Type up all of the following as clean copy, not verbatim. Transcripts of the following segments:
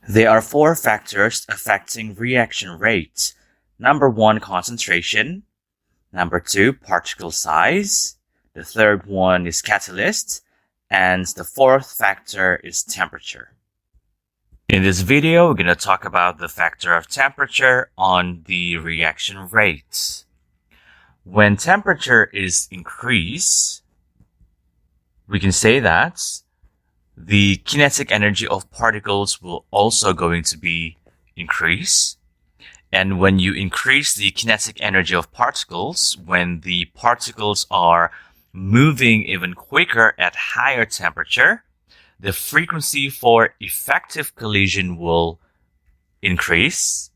There are four factors affecting reaction rate. Number 1, concentration. Number 2, particle size. The third one is catalyst. And the fourth factor is temperature. In this video, we're going to talk about the factor of temperature on the reaction rate. When temperature is increased, we can say that the kinetic energy of particles will also going to be increased. And when you increase the kinetic energy of particles, when the particles are moving even quicker at higher temperature, the frequency for effective collision will increase,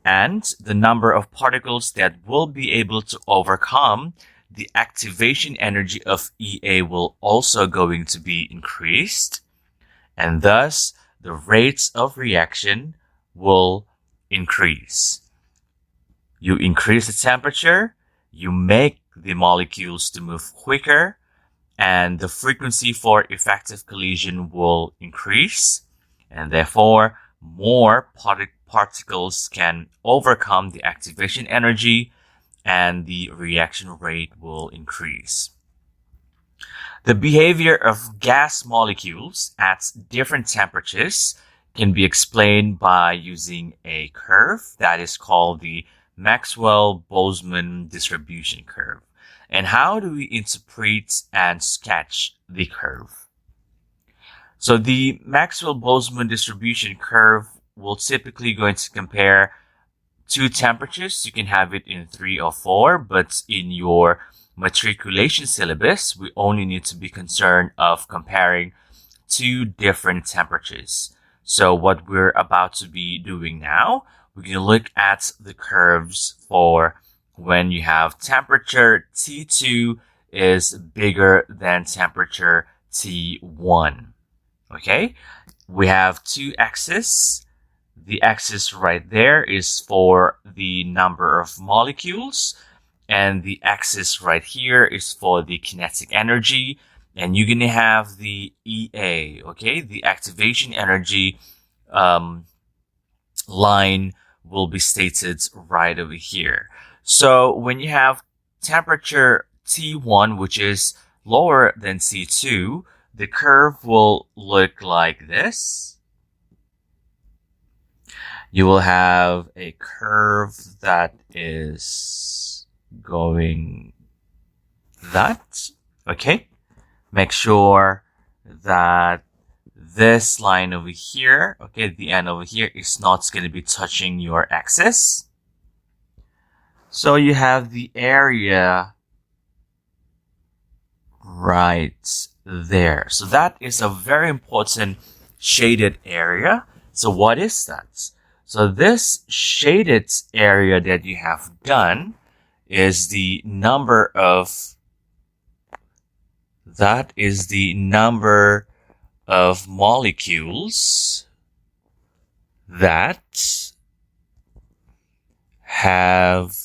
and the number of particles that will be able to overcome the activation energy of EA will also going to be increased, and thus the rates of reaction will increase. You increase the temperature, you make the molecules to move quicker, and the frequency for effective collision will increase, and therefore more particles can overcome the activation energy, and the reaction rate will increase. The behavior of gas molecules at different temperatures can be explained by using a curve that is called the MaxwellBoltzmann Distribution curve. And how do we interpret and sketch the curve? So the Maxwell-Boltzmann distribution curve will typically going to compare two temperatures. You can have it in 3 or 4, but in your matriculation syllabus, we only need to be concerned of comparing 2 different temperatures. So what we're about to be doing now, we're going to look at the curves for when you have temperature T2 is bigger than temperature T1. Okay, we have 2 axes. The axis right there is for the number of molecules, and the axis right here is for the kinetic energy, and you're going to have the EA, okay? The activation energy line will be stated right over here. So when you have temperature T1, which is lower than T2, the curve will look like this. You will have a curve that is going that, okay? Make sure that this line over here, okay, the end over here is not going to be touching your axis. So you have the area right there. So that is a very important shaded area. So what is that? So this shaded area that you have done is the number of, that is the number of molecules that have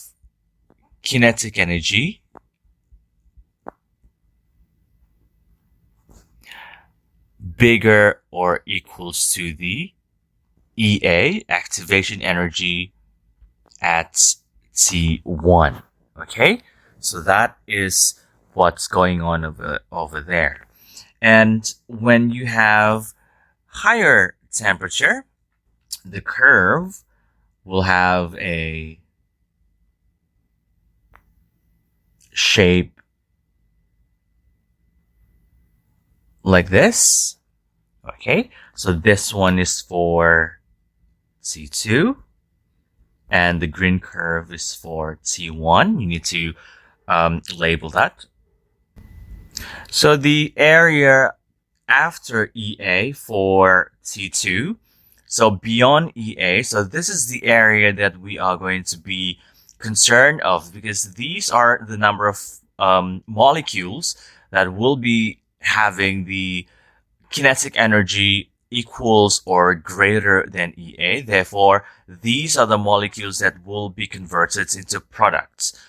kinetic energy bigger or equals to the EA, activation energy at T1. Okay, so that is what's going on over there. And when you have higher temperature, the curve will have a shape like this. Okay, so this one is for T2, and the green curve is for T1. You need to label that. So the area after EA for T2, so beyond EA, so this is the area that we are going to be concerned of, because these are the number of molecules that will be having the kinetic energy equals or greater than EA. Therefore, these are the molecules that will be converted into products.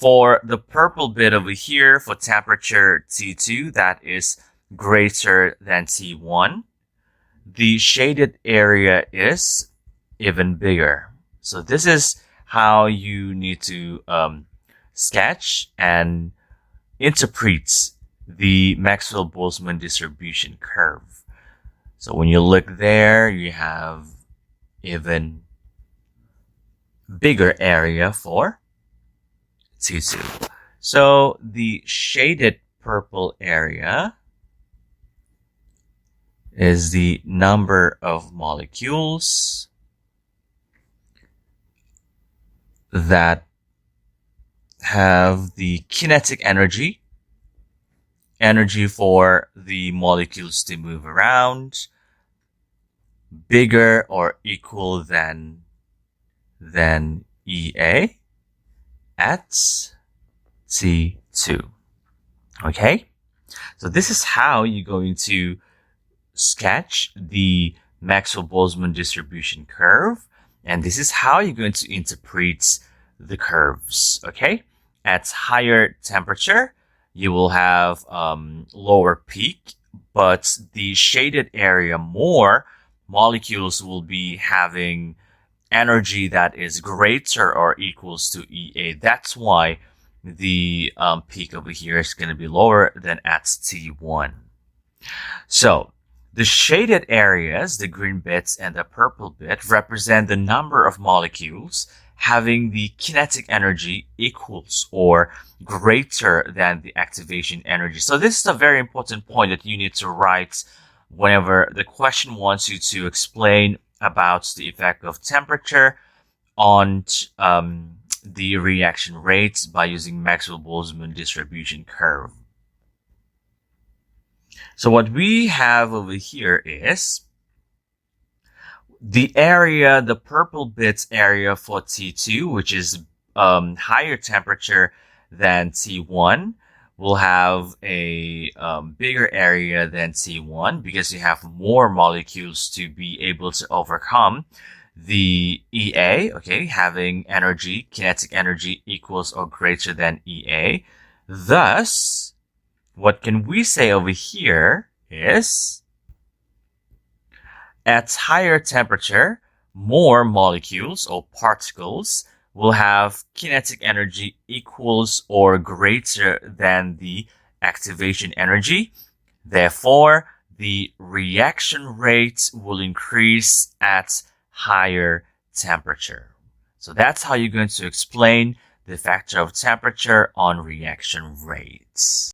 For the purple bit over here, for temperature T2, that is greater than T1, the shaded area is even bigger. So this is how you need to sketch and interpret the Maxwell-Boltzmann distribution curve. So when you look there, you have even bigger area for T2. So the shaded purple area is the number of molecules that have the kinetic energy for the molecules to move around, bigger or equal than EA at T2. Okay? So this is how you're going to sketch the Maxwell-Boltzmann distribution curve, and this is how you're going to interpret the curves. Okay? At higher temperature, you will have lower peak, but the shaded area, more molecules will be having energy that is greater or equals to EA. That's why the peak over here is going to be lower than at T1. So the shaded areas, the green bits and the purple bit, represent the number of molecules having the kinetic energy equals or greater than the activation energy. So this is a very important point that you need to write whenever the question wants you to explain about the effect of temperature on the reaction rates by using Maxwell-Boltzmann distribution curve. So what we have over here is the area, the purple bits area for T2, which is higher temperature than T1, will have a bigger area than T1 because you have more molecules to be able to overcome the EA, okay, having energy, kinetic energy equals or greater than EA. Thus, what can we say over here is at higher temperature, more molecules or particles will have kinetic energy equals or greater than the activation energy. Therefore, the reaction rate will increase at higher temperature. So that's how you're going to explain the factor of temperature on reaction rates.